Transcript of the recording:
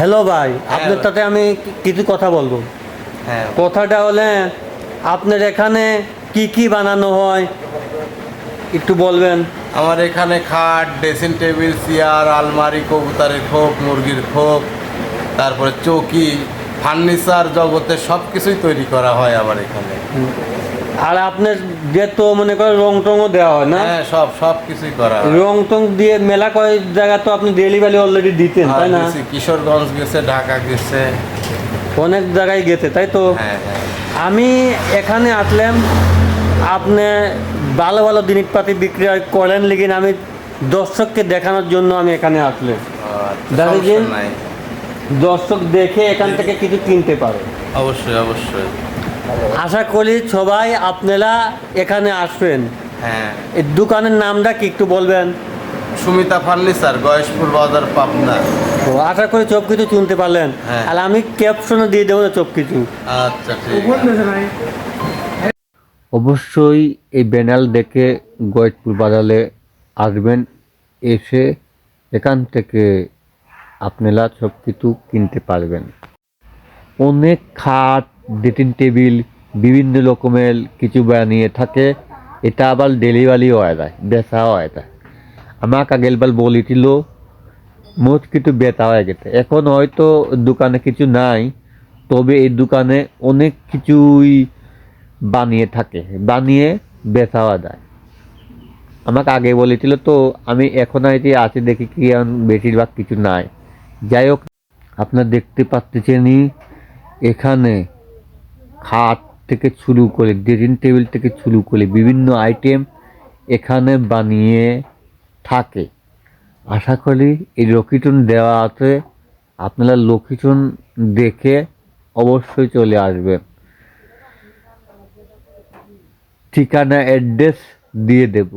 Hello ভাই, আপনার সাথে আমি কিছু কথা বলবো। হ্যাঁ, কথাটা হলে আপনার এখানে কি কি বানানো হয় একটু বলবেন। আমার এখানে খাট, ড্রেসিং টেবিল, চেয়ার, আলমারি, কবুতরের খোপ, মুরগির খোপ, তারপরে চৌকি, ফার্নিচার জগতে সব কিছুই তৈরি করা হয় আমার এখানে। আর আপনার যে তো মনে করেন রং টংও দেওয়া হয় না? হ্যাঁ, সব কিছুই করা হয়। রং টং দিয়ে মেলা কয়েক জায়গা তো আপনি ডেলিভারি অলরেডি দিতেন, তাই না? গেছি, কিশোরগঞ্জ গেছে, ঢাকা গেছে। অনেক জায়গায় গেছে, তাই তো? হ্যাঁ। আমি এখানে আসলাম, আপনি ভালো ভালো জিনিসপাতি বিক্রি করেন, লেকিন আমি দর্শককে দেখানোর জন্য আমি এখানে আসলাম। দাদা জি, সমস্যা নাই। দর্শক দেখে এখান থেকে কিছু কিনতে পারে। অবশ্যই। আশা করি সবাই আপনারা এখানে আসবেন। হ্যাঁ, এই দোকানের নামটা কি একটু বলবেন? সুমিতা ফার্নিচার, গয়েশপুর বাজার, পাবনা। তো আশা করি সব কিছু চিনতে পারলেন। হ্যাঁ। আর আমি ক্যাপশনে দিয়ে দেবো সব কিছু। আচ্ছা, ঠিক আছে। অবশ্যই এই ব্যানার দেখে গয়েশপুর বাজারে আসবেন, এসে এখান থেকে আপনারা সব কিছু কিনতে পারবেন। অনেক খাট, ড্রেসিং টেবিল, বিভিন্ন রকমের কিছু বানিয়ে থাকে। এটা আবার ডেলিভারিও হয় যায়, বেচা হয় যায়। আমাকে আগেরবার বলেছিল মোট কিছু বেচা হয়ে গেছে। এখন হয়তো দোকানে কিছু নাই, তবে এই দোকানে অনেক কিছুই বানিয়ে থাকে, বানিয়ে বেচাও যায়। আমাকে আগে বলেছিল, তো আমি এখন আইতে আছি দেখি কি বেশিরভাগ কিছু নাই। যাই হোক, আপনার দেখতে পাচ্ছেনই এখানে খাট থেকে শুরু করে, ড্রেসিং টেবিল থেকে শুরু করে বিভিন্ন আইটেম এখানে বানিয়ে থাকে। আশা করি এই লোকেশন দেওয়া আছে, আপনারা লোকেশন দেখে অবশ্যই চলে আসবেন। ঠিকানা অ্যাড্রেস দিয়ে দেব।